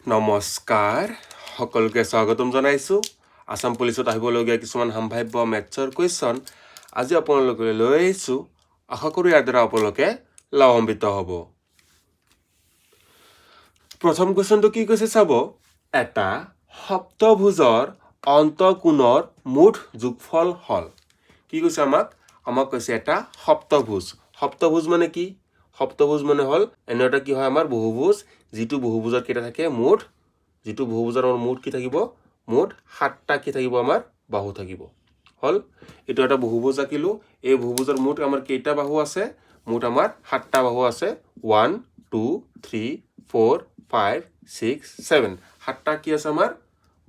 নমস্কাৰ সকলোকে স্বাগতম জনাইছোঁ আসাম পুলিচত আহিবলগীয়া কিছুমান সম্ভাৱ্য মেথছৰ কুৱেশ্যন আজি আপোনালোকলৈ লৈ আহিছোঁ আশা কৰোঁ ইয়াৰ দ্বাৰা আপোনালোকে লাভান্বিত হ'ব প্ৰথম কুৱেশ্যনটো কি কৈছে চাব এটা সপ্তভুজৰ অন্তঃকোণৰ মুঠ যোগফল হ'ল কি কৈছে আমাক কৈছে এটা সপ্তভুজ মানে কি সপ্তভুজ মানে হ'ল এনে এটা কি হয় আমাৰ বহুভুজ যিটো বহুভুজৰ কেইটা থাকে মুঠ যিটো বহুভুজৰ মুঠ কি থাকিব মুঠ 7টা কি থাকিব আমাৰ বাহু থাকিব হল এটো এটা বহুভুজ আঁকিলো এই বহুভুজৰ মুঠ আমাৰ কেইটা বাহু আছে মুঠ আমাৰ 7টা বাহু আছে 1 2 3 4 5 6 7 7টা কি আছে আমাৰ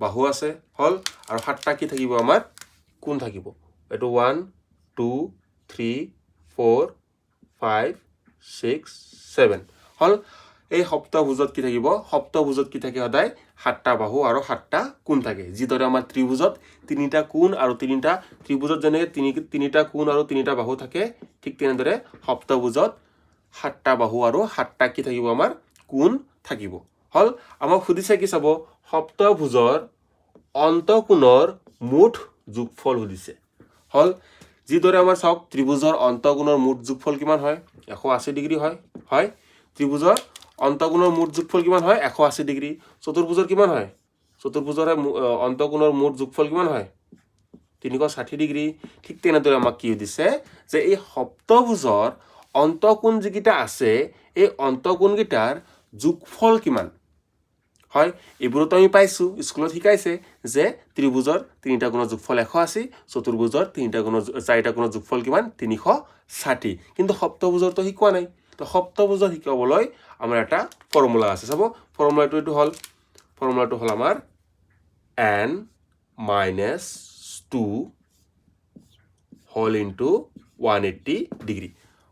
বাহু আছে হল আৰু 7টা কি থাকিব আমাৰ কোণ থাকিব এটো 1 2 3 4 5 6 7 হল এই সপ্তভুজত কি থাকিব সপ্তভুজত কি থাকে সদায় 7টা বাহু আৰু 7টা কোণ থাকে যিদৰে আমাৰ ত্ৰিভুজত 3টা কোণ আৰু 3টা ত্ৰিভুজত যেনে 3টা কোণ আৰু 3টা বাহু থাকে ঠিক তেনেদৰে সপ্তভুজত 7টা বাহু আৰু 7টা কি থাকিব আমাৰ কোণ থাকিব হল আমাক সুধিছে কি চাব সপ্তভুজৰ অন্তঃকোণৰ মুঠ যোগফল সুধিছে হল যিদৰে আমাৰ চাওক ত্ৰিভুজৰ অন্তঃকোণৰ মুঠ যোগফল কিমান হয় 180 ডিগ্ৰী হয় ত্ৰিভুজৰ অন্তঃকোণৰ মুঠ যোগফল কিমান হয় 180 ডিগ্ৰী চতুৰ্ভুজৰ কিমান হয় চতুৰ্ভুজৰ অন্তঃকোণৰ মুঠ যোগফল কিমান হয় 360 ডিগ্ৰী ঠিক তেনেদৰে আমাক কি দিছে যে এই সপ্তভুজৰ অন্তঃকোণ যিকিটা আছে এই অন্তঃকোণ গিটাৰ যোগফল কিমান হয় এইবোৰতো আমি পাইছো স্কুলত শিকাইছে যে ত্ৰিভুজৰ 3টা কোণৰ যোগফল 180 চতুৰ্ভুজৰ 4টা কোণৰ যোগফল কিমান 360 কিন্তু সপ্তভুজৰটো শিকোৱা নাই তো সপ্তভুজৰ শিকাবলৈ আমাৰ এটা ফৰ্মুলা আছে চাব ফৰ্মুলাটো হ'ল আমাৰ n - 2 হোল ইনটু 180 ডিগ্ৰী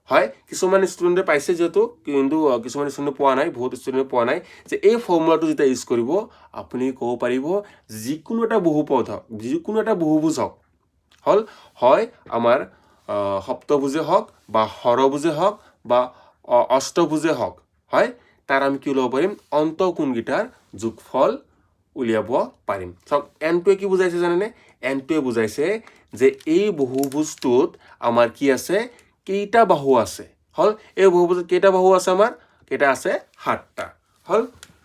হয় কিছুমান ষ্টুডেন্টে পাইছে যেহেতু কিন্তু কিছুমান ষ্টুডেন্টে পোৱা নাই বহুত ষ্টুডেন্টে পোৱা নাই যে এই ফৰ্মুলাটো যেটা ইউজ কৰিব আপুনি ক'ব পাৰিব যিকোনো এটা বহুপদ হওক যিকোনো এটা বহুভুজ হওক হল হয় আমাৰ সপ্তভুজে হওক বা হৰভুজে হওক বা অষ্টভুজে হওক হয় তাৰ আমি কি উলিয়াব পাৰিম অন্তঃকোণগিটাৰ যোগফল উলিয়াব পাৰিম চাওক n2 কি বুজাইছে জানেনে n2 বুজাইছে যে এই বহুভুজটোত আমাৰ কি আছে কেইটা বাহু আছে হল এই বহুভুজত কেইটা বাহু আছে আমাৰ কেইটা আছে 7টা হল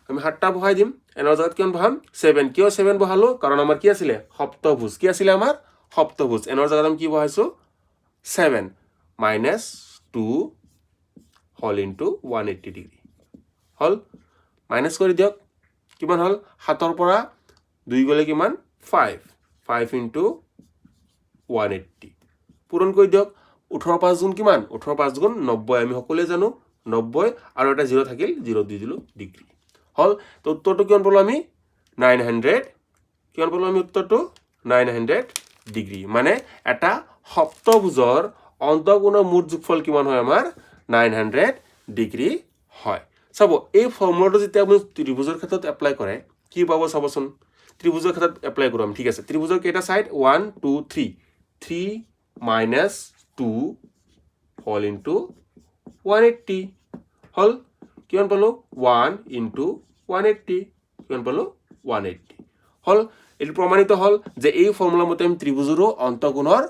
আমি 7টা বহাই দিম এনৰ জাগাত কিমান বহাম 7 কিয় 7 বহালো কাৰণ আমাৰ কি আছিল সপ্তভুজ কি আছিল আমাৰ সপ্তভুজ এনৰ জাগাত আমি কি বহাইছো 7 - 2 হোল ইনটু 180 ডিগ্ৰী হল মাইনাস কৰি দিয়ক কিমান হল 7ৰ পৰা 2 গলে কিমান 5 ইনটু 180 পূৰণ কৰি দিয়ক 18 5 গুণ কিমান 18 5 গুণ 90 আমি সকলোৱে জানো 90 আৰু এটা 0 থাকিল 0 দি দিলো ডিগ্ৰী হল তো উত্তৰটো কিমান পালো আমি 900 কিমান পালো আমি উত্তৰটো 900 ডিগ্ৰী মানে এটা সপ্তভুজৰ অন্তঃকোণৰ মুঠ যোগফল কিমান হয় আমাৰ 900 ডিগ্ৰী হয় চাব এই ফৰ্মুলাটো যেতিয়া আপুনি ত্ৰিভুজৰ ক্ষেত্ৰত এপ্লাই কৰে কি পাব চাবচোন ত্ৰিভুজৰ ক্ষেত্ৰত এপ্লাই কৰোঁ আমি ঠিক আছে ত্ৰিভুজৰ কেইটা সাইড 1 2 3 3 - 2 হোল ইনটু 180 হল কিমান পালো 1 ইনটু 180 কিমান পালো 180 হল এটো প্ৰমাণিত হল যে এই ফৰ্মুলা মতে আমি ত্ৰিভুজৰো অন্তঃকোণৰ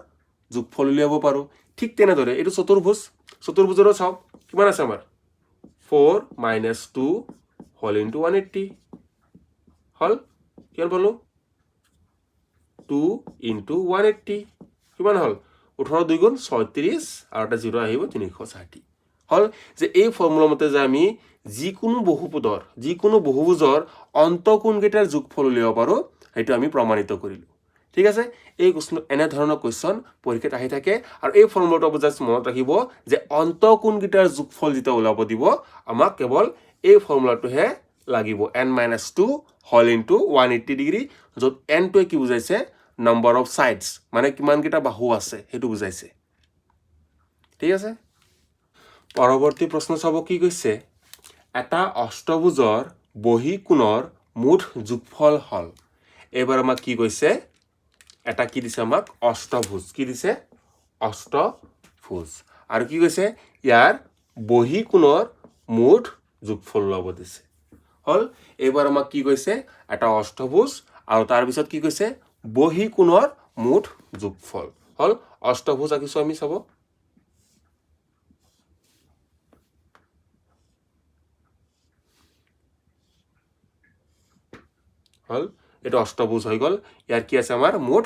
যোগফল উলিয়াব পাৰো ঠিক তেনেদৰে এটো চতুৰ্ভুজৰো চাওক কিমান আছে আমাৰ 4 - 2 হোল ইনটু 180 হল কিমান পালো 2 ইনটু 180 কিমান হল 18 2 গুণ 36 আৰু এটা 0 আহিব 360 হল যে এই ফৰ্মুলা মতে যে আমি যিকোনো বহুভুজৰ অন্তঃকোণগিটাৰ যোগফল উলিয়াব পাৰো সেইটো আমি প্ৰমাণিত কৰিলো ঠিক আছে এই কোৱেশ্যন এনে ধৰণৰ কোৱেশ্যন পৰীক্ষাত আহি থাকে আৰু এই ফৰ্মুলাটো বুজাছ মনত ৰাখিব যে অন্তঃকোণগিটাৰ যোগফল যেটা ওলাব দিব আমাক কেৱল এই ফৰ্মুলাটোহে লাগিব n - 2 হোল ইনটু 180 ডিগ্ৰী যত n টো কি বুজাইছে নাম্বাৰ অফ সাইডস মানে কিমান গিটা বাহু আছে হেতু বুজাইছে ঠিক আছে পৰৱৰ্তী প্ৰশ্ন চাব কি কৈছে এটা অষ্টভুজৰ বহিকোণৰ মুঠ যোগফল হল এবাৰ আমাক কি কৈছে এটা কি দিছে আমাক অষ্টভুজ কি দিছে অষ্টভুজ আৰু কি কৈছে ইয়াৰ বহিকোণৰ মুঠ যোগফল ওলাব দিছে হল এইবাৰ আমাক কি কৈছে এটা অষ্টভুজ আৰু তাৰ পিছত কি কৈছে বহি কোণৰ মুঠ যোগফল হল অষ্টভুজ আঁকিছো আমি চাব হল এটা অষ্টভুজ হৈ গল ইয়াৰ কি আছে আমাৰ মুঠ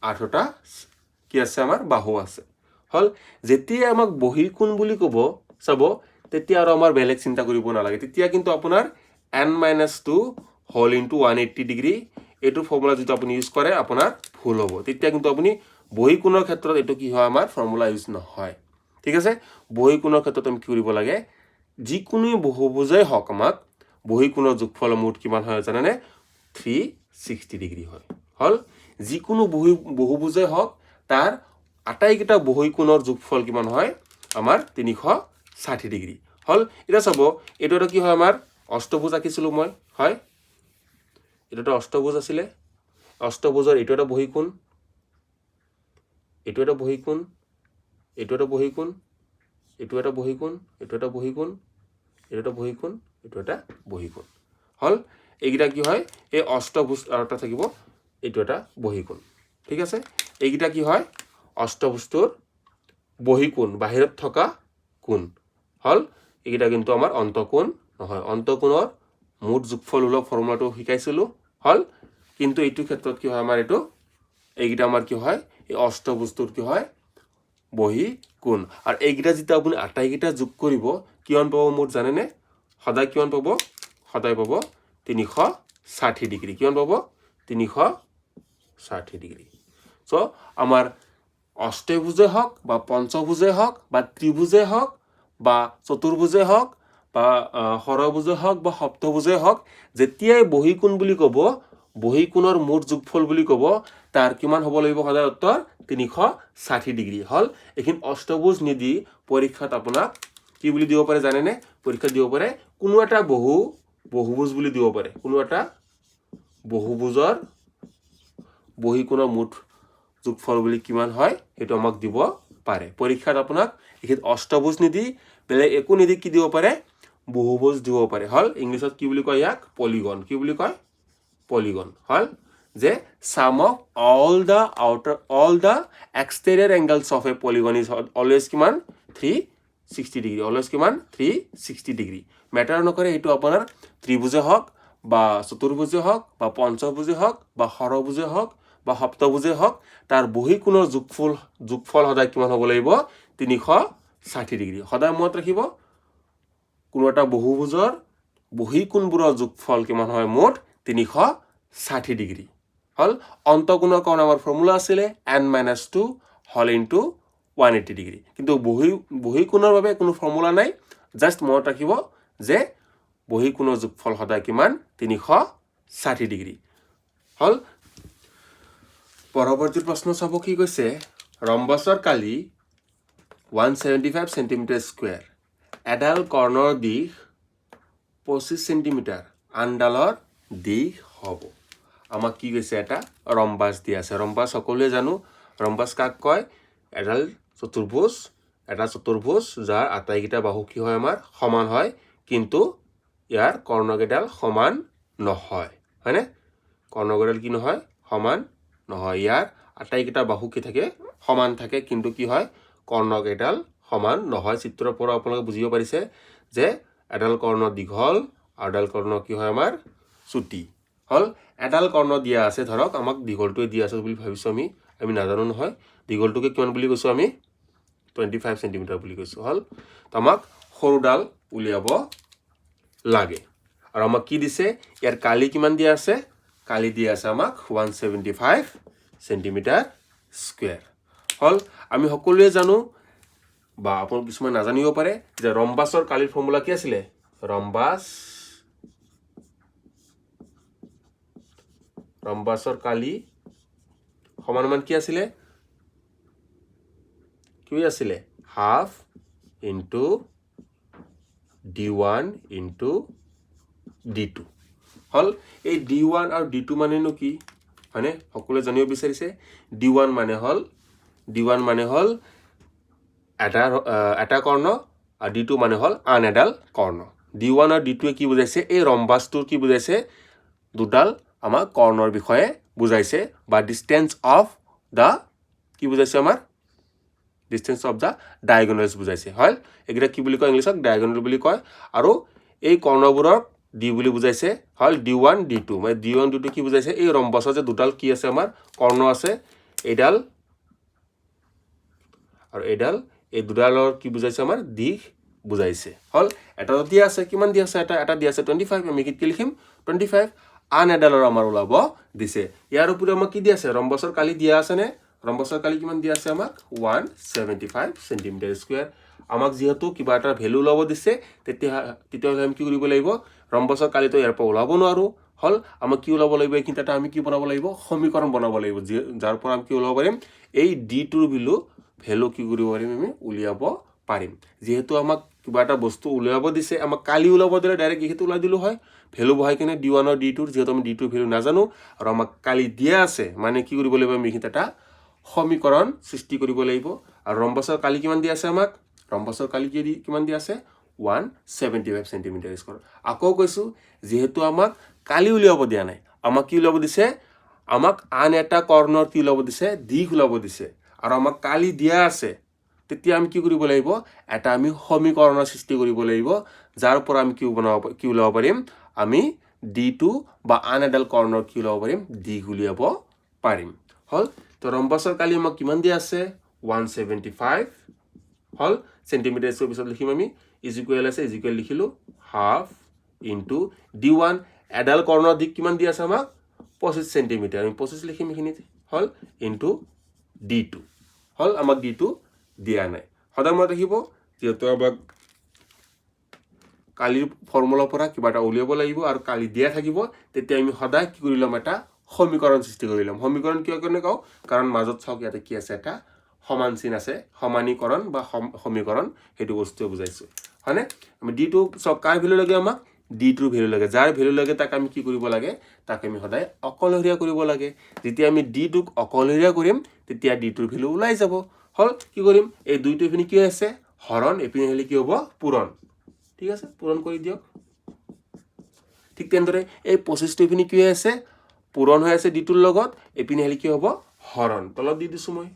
8টা কি আছে আমাৰ বাহু আছে হল যেতিয়া আমাক বহি কোণ বুলি ক'ব চাব তেতিয়া আৰু আমাৰ বেলেগ চিন্তা কৰিব নালাগে তেতিয়া কিন্তু আপোনাৰ n-2 হোল ইনটু 180 ডিগ্ৰী এইটো ফৰ্মুলা যেটো আপুনি ইউজ কৰে আপোনাৰ ভুল হ'ব তেতিয়া কিন্তু আপুনি বহি কোণৰ ক্ষেত্ৰত এটো কি হয় আমাৰ ফৰ্মুলা ইউজ নহয় ঠিক আছে বহি কোণৰ ক্ষেত্ৰত আমি কি কৰিব লাগে যিকোনো বহুভুজই হওক আমাক বহি কোণৰ যোগফল মুঠ কিমান হয় জানেনে 360 ডিগ্ৰী হয় হল যিকোনো বহুভুজই হওক তাৰ আটাইকেইটা বহি কোণৰ যোগফল কিমান হয় আমাৰ 360 ডিগ্ৰী হল এটা চাব এটো কি হয় আমাৰ অষ্টভুজ আঁকিছিলো মই হয় এটো অষ্টভুজ আছিল অষ্টভুজৰ এটো এটা বহি কোণ এটো এটা বহি কোণ এটো এটা বহি কোণ এটো এটা বহি কোণ এটো এটা বহি কোণ এটো এটা বহি কোণ এটো এটা বহি কোণ হল এইগিটা কি হয় এই অষ্টভুজ আৰু এটা থাকিব এটো এটা বহি কোণ ঠিক আছে এইগিটা কি হয় অষ্টভুজটোৰ বহি কোণ বাহিৰত থকা কোণ হল এইগিটা কিন্তু আমাৰ অন্তঃকোণ নহয় অন্তঃকোণৰ মুঠ যোগফল উল ফৰ্মুলাটো শিকাইছিলো হল কিন্তু এইটো ক্ষেত্ৰত কি হয় আমাৰ এটো এইগিটা আমাৰ কি হয় এই অষ্টভুজটোৰ কি হয় বহি কোণ আৰু এইগিটা যেটা আপুনি আটাইগিটা যোগ কৰিব কিমান পাব মুঠ জানেনে সদায় কিমান পাব সদায় পাব 360 ডিগ্ৰী কিমান পাব 360 ডিগ্ৰী সো আমাৰ অষ্টভুজে হওক বা পঞ্চভুজে হওক বা ত্ৰিভুজে হওক বা চতুৰ্ভুজে হওক বা ষড়ভুজে হওক বা সপ্তভুজে হওক যেতিয়াই বহি কোণ বুলি ক'ব বহি কোণৰ মুঠ যোগফল বুলি ক'ব তাৰ কিমান হ'ব লাগিব সদায় উত্তৰ 360 ডিগ্ৰী হল এখিনি অষ্টভুজ নিদি পৰীক্ষাত আপোনাক কি বুলি দিব পাৰে জানেনে পৰীক্ষা দিব পাৰে কোনো এটা বহুভুজ বুলি দিব পাৰে কোনো এটা বহুভুজৰ বহি কোণৰ মুঠ যোগফল বুলি কিমান হয় এটো আমাক দিব পাৰে পৰীক্ষাত আপোনাক এখিত অষ্টভুজ নিদি বেলেগ একো নিদি কি দিব পাৰে বহুভুজ দিব পাৰে হল ইংলিশত কি বুলি কয় ইয়াক পলিগন কি বুলি কয় পলিগন হল যে sum of all the exterior angles of a polygon is always কিমান 360 ডিগ্ৰী অলৱেজ কিমান 360 ডিগ্ৰী মেটাৰ নকৰে এটো আপোনাৰ ত্ৰিভুজে হওক বা চতুৰ্ভুজে হওক বা পঞ্চভুজে হওক বা ষড়ভুজে হওক বা সপ্তভুজে হওক তাৰ বহি কোণৰ যোগফল সদায় কিমান হ'ব লাগিব 360 ডিগ্ৰী সদায় মনত ৰাখিব কোনো এটা বহুভুজৰ বহি কোণবোৰৰ যোগফল কিমান হয় মুঠ 360 ডিগ্ৰী হল অন্তঃকোণৰ কাৰণে আমাৰ ফৰ্মুলা আছিল n-2 হোল ইনটু 180 ডিগ্ৰী কিন্তু বহি কোণৰ বাবে কোনো ফৰ্মুলা নাই জাস্ট মনত ৰাখিব যে বহি কোণৰ যোগফল সদায় কিমান 360 ডিগ্ৰী হল পৰৱৰ্তী প্ৰশ্ন চাব কি কৈছে ৰম্বছৰ কালি 175 সেন্টিমিটাৰ স্কয়াৰ এডাল কৰ্ণৰ দিশ 25 সেন্টিমিটাৰ আনডালৰ দিশ হ'ব আমাক কি কৈছে এটা ৰম্বাস দি আছে ৰম্বাস সকলোৱে জানো ৰম্বাস কাক কয় এডাল চতুৰ্ভুজ যাৰ আটাইকেইটা বাহু কি হয় আমাৰ সমান হয় কিন্তু ইয়াৰ কৰ্ণকেইডাল সমান নহয় হয়নে কৰ্ণকেইডাল কি নহয় সমান নহয় ইয়াৰ আটাইকেইটা বাহু কি থাকে সমান থাকে কিন্তু কি হয় কৰ্ণকেইডাল সমান নহয় চিত্ৰৰ পৰা আপোনালোকে বুজিব পাৰিছে যে এডাল কৰ্ণ দীঘল আৰু এডাল কৰ্ণ কি হয় আমাৰ চুটি হল এডাল কৰ্ণ দিয়া আছে ধৰক আমাক দীঘলটোৱে দিয়া আছে বুলি ভাবিছো আমি নাজানো নহয় দীঘলটোকে কিমান বুলি কৈছো আমি 25 সেন্টিমিটাৰ বুলি কৈছো হল আমাক সৰুডাল উলিয়াব লাগে আৰু আমাক কি দিছে ইয়াৰ কালি কিমান দিয়া আছে কালি দিয়া আছে আমাক 175 সেন্টিমিটাৰ স্কয়াৰ হল আমি সকলোৱে জানো বা আপোন কিছুমান নাজানিব পাৰে যে ৰম্বাসৰ কালিৰ ফৰ্মুলা কি আছিল ৰম্বাসৰ কালি সমান কি আছিল কি আছিল half into d1 into d2 হল এই d1 আৰু d2 মানেনো কি মানে সকলোৱে জানিব বিচাৰিছে d1 মানে হল এটা কৰ্ণ আৰু d2 মানে হল আন এডাল কৰ্ণ D1 আৰু D2 কি বুজাইছে এই ৰম্বাসটোৰ কি বুজাইছে দুডাল আমাৰ কৰ্ণৰ বিষয়ে বুজাইছে বা ডিসটেন্স অফ দা কি বুজাইছে আমাৰ ডিসটেন্স অফ দা ডায়াগোনালস বুজাইছে হয় এগিটা কি বুলি কয় ইংলিছত ডায়াগোনাল বুলি কয় আৰু এই কৰ্ণবোৰক D বুলি বুজাইছে হল D1 D2 মানে D1 D2 কি বুজাইছে এই ৰম্বাসৰ যে দুডাল কি আছে আমাৰ কৰ্ণ আছে এইডাল আৰু এইডাল এই দুডালৰ কি বুজাইছে আমাৰ দিশ বুজাইছে হল এটা দিয়া আছে কিমান দিয়া আছে এটা দিয়া আছে 25 আমি কি লিখিম 25 আন এডালৰ আমাৰ ওলাব দিছে ইয়াৰ উপৰি আমাক কি দিয়া আছে ৰম্বাসৰ কালি দিয়া আছে নে ৰম্বাসৰ কালি কিমান দিয়া আছে আমাক 175 সেন্টিমিটাৰ স্কয়াৰ আমাক যেহেতু কিবা এটা ভ্যালু ওলাব দিছে তেতিয়া আমি কি কৰিব লাগিব ৰম্বাসৰ কালিটো ইয়াৰ পৰা ওলাব নোৱাৰো হল আমাক কি ওলাব লাগিব এইখিনিটা আমি কি বনাব লাগিব সমীকৰণ বনাব লাগিব যাৰ পৰা আমি কি ওলাব পাৰিম এই d2 ৰ ভ্যালু কি কৰিব পাৰিম আমি উলিয়াব পাৰিম যেহেতু আমাক কিবা এটা বস্তু উলিয়াব দিছে আমাক কালি ওলাব দিলে ডাইৰেক্ট এইটো উলাই দিলো হয় ভ্যালু বহাই কিনে d1 আৰু d2 ৰ যেহেতু আমি d2 ভ্যালু নাজানো আৰু আমাক কালি দিয়া আছে মানে কি কৰিব লাগিব আমি এইখিনিটা সমীকৰণ সৃষ্টি কৰিব লাগিব আৰু ৰম্বাসৰ কালি কিমান দিয়া আছে আমাক ৰম্বাসৰ কালি কিমান দিয়া আছে 175 সেন্টিমিটাৰ স্কয়াৰ আকৌ কৈছো যেহেতু আমাক কালি উলিয়াব দিয়া নাই আমাক কি উলিয়াব দিছে আমাক আন এটা কৰ্ণৰ কি উলিয়াব দিছে দিশ উলিয়াব দিছে আৰু আমাক কালি দিয়া আছে তেতিয়া আমি কি কৰিব লাগিব এটা আমি সমীকৰণৰ সৃষ্টি কৰিব লাগিব যাৰ পৰা আমি কি উলাব পাৰিম আমি d2 বা আন এডাল কৰ্ণৰ কি উলাব পাৰিম দিশ উলিয়াব পাৰিম হল তো ৰম্বাসৰ কালি আমাক কিমান দিয়া আছে 175 হল সেন্টিমিটাৰ স্কয়াৰ পিছত লিখিম আমি ইজ ইকুৱেল আছে ইজ ইকুৱেল লিখিলো হাফ ইনটু d1 এডাল কৰ্ণৰ দিশ কিমান দিয়া আছে আমাক 25 সেন্টিমিটাৰ আমি 25 লিখিম এখিনিত হল ইনটু d2 হল আমাক d2 দিয়া নাই সদায় মনত ৰাখিব যেহেতু আমাক কালিৰ ফৰ্মুলা পৰা কিবা এটা উলিয়াব লাগিব আৰু কালি দিয়া থাকিব তেতিয়া আমি সদায় কি কৰিলাম এটা সমীকৰণ সৃষ্টি কৰিলাম সমীকৰণ কিয় কাৰণে কও কাৰণ মাজত চাওক ইয়াতে কি আছে এটা সমান চিন আছে সমানীকৰণ বা সমীকৰণ হেতু বস্তু বুজাইছো হয়নে আমি d2 সব কাৰ ভ্যালু লাগে আমাক d2 ভ্যালু লাগে যাৰ ভ্যালু লাগে তাক আমি কি কৰিব লাগে তাক আমি সদায় অকলহৰীয়া কৰিব লাগে যেতিয়া আমি d2 ক অকলহৰীয়া কৰিম তেতিয়া d2 ভ্যালু ওলাই যাব হল কি কৰিম এই দুইটো এপিনি কি আছে হৰণ এপিনি হলে কি হ'ব পূৰণ ঠিক আছে পূৰণ কৰি দিয়ক ঠিক তেনদৰে এই 25 টো এপিনি কি আছে পূৰণ হৈ আছে d2 ৰ লগত এপিনি হলে কি হ'ব হৰণ তলত দি দিছো মই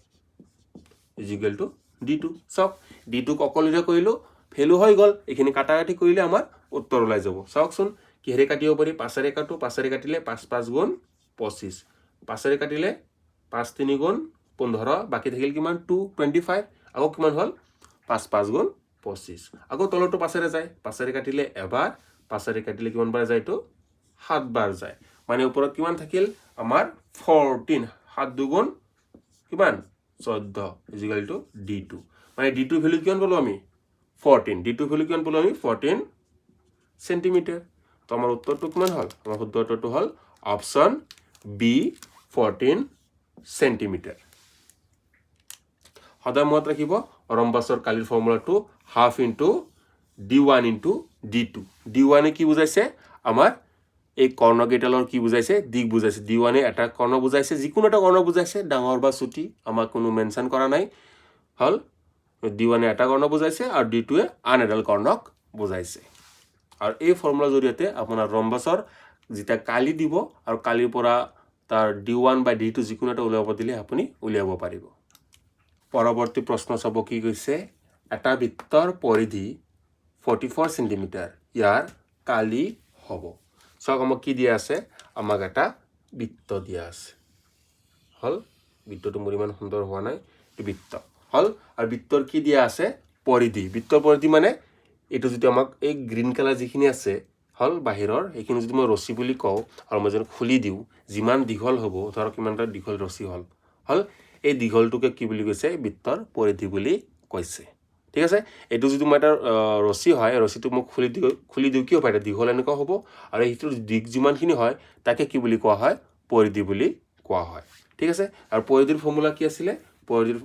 ইজ ইকুৱেল টু d2 সব d2 ক অকলহৰীয়া কৰিলো ভ্যালু হৈ গল এখিনি কাটাকাটি কৰিলে আমাৰ উত্তৰ ওলাই যাব চাওকচোন কিহেৰে কাটিব পাৰি 5 ৰে কাটো 5 ৰে কাটিলে 5 5 গুণ 25 5 ৰে কাটিলে 5 3 গুণ 15 বাকি থাকিল কিমান 225 আকৌ কিমান হল 5 5 গুণ 25 আকৌ তলটো 5 ৰে যায় 5 ৰে কাটিলে এবাৰ 5 ৰে কাটিলে কিমান বাৰ যায় তো 7 বাৰ যায় মানে ওপৰত কিমান থাকিল আমাৰ 14 7 2 গুণ কিমান 14 ইজ ইকুৱেল টু d2 মানে d2 ভ্যালু কিমান পালো আমি 14 d2 ভ্যালু কিমান পালো আমি 14 সেন্টিমিটার তো আমার উত্তরটো কিমান হল আমার উত্তরটো হল অপশন বি 14 সেন্টিমিটার সদায় মনত ৰাখিব ৰম্বাসৰ কালিৰ ফৰ্মুলাটো half into d1 into d2 d1 কি বুজাইছে আমাৰ এই কৰ্ণকেইডালৰ কি বুজাইছে দিক বুজাইছে d1 এটা কৰ্ণ বুজাইছে যিকোনো এটা কৰ্ণ বুজাইছে ডাঙৰ বা ছুটি আমাক কোনো মেনশন কৰা নাই হল d1 এটা কৰ্ণ বুজাইছে আৰু d2 আন এডাল কৰ্ণক বুজাইছে আৰু এই ফৰ্মুলা জৰিয়তে আপোনাৰ ৰম্বাসৰ যেটা কালি দিব আৰু কালিৰ পৰা তাৰ d1 বা d2 যিকোনো এটা উলিয়াব দিলে আপুনি উলিয়াব পাৰিব পৰৱৰ্তী প্ৰশ্ন চাব কি কৈছে এটা বৃত্তৰ পৰিধি 44 সেন্টিমিটাৰ ইয়াৰ কালি হ'ব সক আমাক কি দিয়া আছে আমাক এটা বৃত্ত দিয়া আছে হল বৃত্তটো মোৰ ইমান সুন্দৰ হোৱা নাই এই বৃত্ত হল আৰু বৃত্তৰ কি দিয়া আছে পৰিধি বৃত্তৰ পৰিধি মানে এটো যদি আমাক এই গ্ৰীন কালাৰ যিখিনি আছে হল বাহিৰৰ এইখিনি যদি মই ৰছী বুলি কও আৰু মই যেন খুলি দিও যিমান দীঘল হ'ব ধৰক কিমানটা দীঘল ৰছী হল হল এই দীঘলটোকে কি বুলি কৈছে বৃত্তৰ পৰিধি বুলি কৈছে ঠিক আছে এটো যদি মই এটা ৰছী হয় ৰছীটো মোক খুলি দিও কি হ'ব এটা দীঘল এনেকুৱা হ'ব আৰু এইটোৰ দিক যিমানখিনি হয় তাকে কি বুলি কোৱা হয় পৰিধি বুলি কোৱা হয় ঠিক আছে আৰু পৰিধিৰ ফৰ্মুলা কি আছিল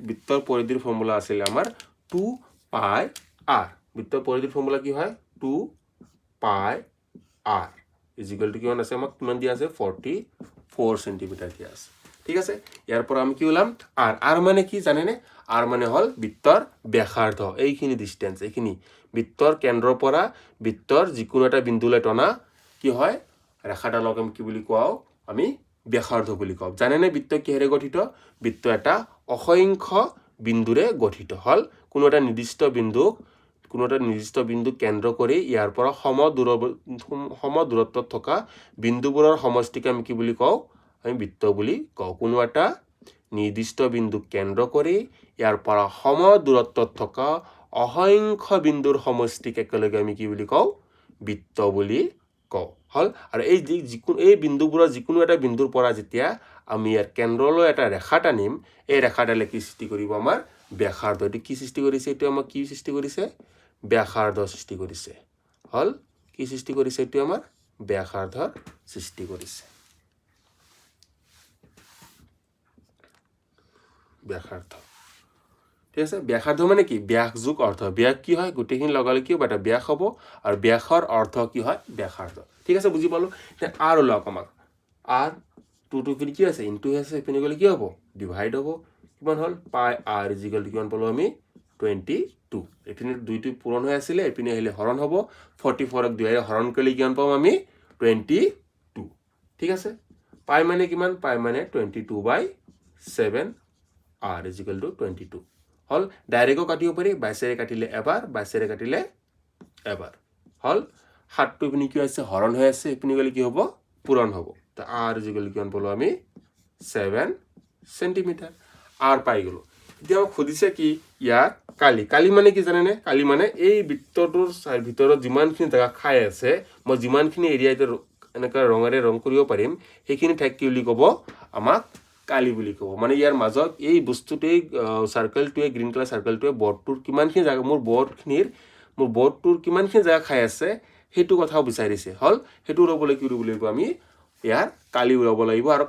বৃত্তৰ পৰিধিৰ ফৰ্মুলা আছিল আমাৰ 2 পাই r বৃত্তৰ পৰিধিৰ ফৰ্মুলা কি হয় 2 পাই r ইজ ইকুৱেল টু কিমান আছে আমাক কিমান দিয়া আছে 44 সেন্টিমিটাৰ দিয়া আছে ঠিক আছে ইয়াৰ পৰা আমি কি ওলাম আৰ মানে কি জানেনে আৰ মানে হল বৃত্তৰ ব্যাসাৰ্ধ এইখিনি ডিস্টেন্স এইখিনি বৃত্তৰ কেন্দ্ৰৰ পৰা বৃত্তৰ যিকোনো এটা বিন্দুলৈ টনা কি হয় ৰেখাডালক আমি কি বুলি কোৱাও আমি ব্যাসাৰ্ধ বুলি কওঁ জানেনে বৃত্ত কিহেৰে গঠিত বৃত্ত এটা অসংখ্য বিন্দুৰে গঠিত হল কোনো এটা নিৰ্দিষ্ট বিন্দু কেন্দ্ৰ কৰি ইয়াৰ পৰা সম দূৰত্বত থকা বিন্দুবোৰৰ সমষ্টিকে আমি কি বুলি কওঁ আমি বৃত্ত বুলি কওঁ কোনো এটা নিৰ্দিষ্ট বিন্দু কেন্দ্ৰ কৰি ইয়াৰ পৰা সম দূৰত্বত থকা অসংখ্য বিন্দুৰ সমষ্টিক একেলগে আমি কি বুলি কওঁ বৃত্ত বুলি কওঁ হল আৰু এই বিন্দুবোৰৰ যিকোনো এটা বিন্দুৰ পৰা যেতিয়া আমি ইয়াৰ কেন্দ্ৰলৈ এটা ৰেখা টানিম এই ৰেখাডালে কি সৃষ্টি কৰিব আমাৰ ব্যাসাৰ্ধ এটো কি সৃষ্টি কৰিছে এটো আমাক কি সৃষ্টি কৰিছে ব্যাসাৰ্ধ সৃষ্টি কৰিছে হল কি সৃষ্টি কৰিছে এটো আমাৰ ব্যাসাৰ্ধৰ সৃষ্টি কৰিছে ব্যাসাৰ্ধ ঠিক আছে ব্যাসাৰ্ধ মানে কি ব্যাস যোগ অর্ধ ব্যাস কি হয় গোটেইখিনি লগালে কি হ'ব এটা ব্যাস হ'ব আৰু ব্যাসৰ অৰ্ধ কি হয় ব্যাসাৰ্ধ ঠিক আছে বুজি পালো আর ওলাওক আমাক আর 2 পিনি কি আছে ইনটু আছে পিনি গলে কি হ'ব ডিভাইড হ'ব কিমান হল পাই r ইকুয়াল টু কিমান পালো আমি 22 এপিনে দুইটো পূৰণ হৈ আছিল এপিনে আহিলে হৰণ হ'ব 44ক 2 এৰে হৰণ কৰিলে কিমান পাম আমি 22 ঠিক আছে পাই মানে কিমান পাই মানে 22/7 r ইকুয়াল টু 22 হল ডাইৰেক্টও কাটিব পাৰি 22 ৰে কাটিলে এবাৰ 22 ৰে কাটিলে এবাৰ হল 7 পিনি কি আছে হৰণ হৈ আছে এপিনে গলে কি হ'ব পূৰণ হ'ব তা r ইকুয়াল টু কিমান পালো আমি 7 সেন্টিমিটার আর পাই গলো এতিয়া খুদিছে কি ইয়াৰ কালি মানে কি জানেনে কালি মানে এই বৃত্তটোৰ ভিতৰত যিমানখিনি জায়গা খাই আছে মই যিমানখিনি এৰিয়াতে এনেকা ৰঙৰে ৰং কৰিব পাৰিম সেইখিনি ঠাইক কি বুলি ক'ব আমাক কালি বুলি ক'ব মানে ইয়াৰ মাজত এই বস্তুটোই সাৰ্কেলটোৱে গ্ৰীণ কালাৰ সাৰ্কেলটোৱে বৰ্ডটোৰ কিমানখিনি জায়গা মোৰ বৰ্ডটোৰ কিমানখিনি জায়গা খাই আছে হেতু কথাও বিচাৰিছে হল হেতু ৰবলৈ কি বুলি কব আমি ইয়াৰ কালি ওলাব লাগিব আৰু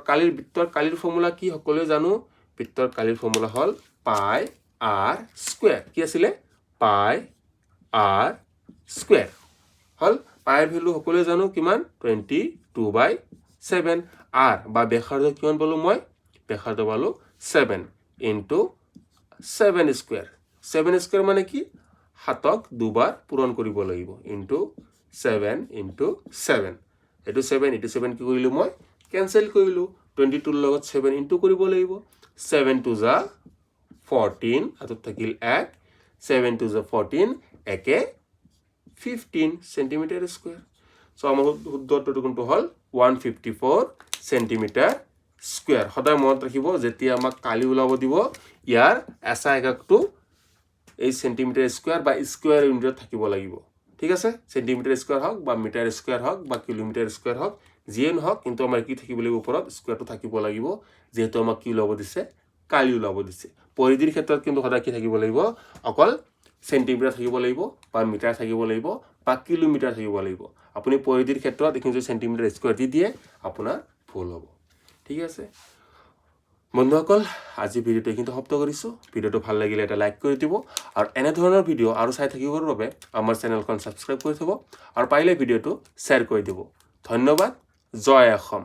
কালিৰ ফৰ্মুলা কি সকলোৱে জানো বৃত্তৰ কালিৰ ফৰ্মুলা হল পাই r স্কয়াৰ কি আছিল পাই r স্কয়াৰ হল পাইৰ ভ্যালু সকলোৱে জানো কিমান 22/7 r বা ব্যাসাৰ্ধ কিমান পালো মই ব্যাসাৰ্ধ পালো 7 * 7 স্কয়াৰ 7 স্কয়াৰ মানে কি 7ক দুবাৰ পূৰণ কৰিব লাগিব * 7 * 7 এটো 7 এটো 7 কি কৰিলো মই ক্যান্সেল কৰিলো 22 ৰ লগত 7 ইনটু কৰিব লাগিব 7 2 * 14 আতত থাকিল 1 7 2 * 14 একে 15 সেন্টিমিটার স্কয়ার সো আমাৰ উত্তৰটো কোনটো হল 154 সেন্টিমিটাৰ স্কয়াৰ সদায় মনত ৰাখিব যেতিয়া আমাক কালি ওলাব দিব ইয়াৰ এসা এককটো এই সেন্টিমিটার স্কয়ার বা স্কয়ার ইউনিটত থাকিব লাগিব ঠিক আছে সেন্টিমিটার স্কয়ার হওক বা মিটার স্কয়ার হওক বা কিলোমিটার স্কয়ার হওক জিএন হওক কিন্তু আমাৰ কি থাকিব লাগিব ওপৰত স্কয়াৰটো থাকিব লাগিব যেহেতু আমাক কি ওলাব দিছে কালি ওলাব দিছে পৰিধিৰ ক্ষেত্ৰত কিন্তু সদায় কি থাকিব লাগিব অকল সেন্টিমিটাৰ থাকিব লাগিব বা মিটাৰ থাকিব লাগিব বা কিলোমিটাৰ থাকিব লাগিব আপুনি পৰিধিৰ ক্ষেত্ৰত দেখি যে সেন্টিমিটাৰ স্কয়াৰ দি দিয়ে আপোনাৰ ভুল হ'ব ঠিক আছে বন্ধুসকল আজি ভিডিওটো কিন্তু সমাপ্ত কৰিছো ভিডিওটো ভাল লাগিলে এটা লাইক কৰি দিব আৰু এনে ধৰণৰ ভিডিও আৰু চাই থাকিবৰ বাবে আমাৰ চেনেলখন সাবস্ক্ৰাইব কৰি থব আৰু পাৰিলে ভিডিওটো শেয়াৰ কৰি দিব ধন্যবাদ জয় অসম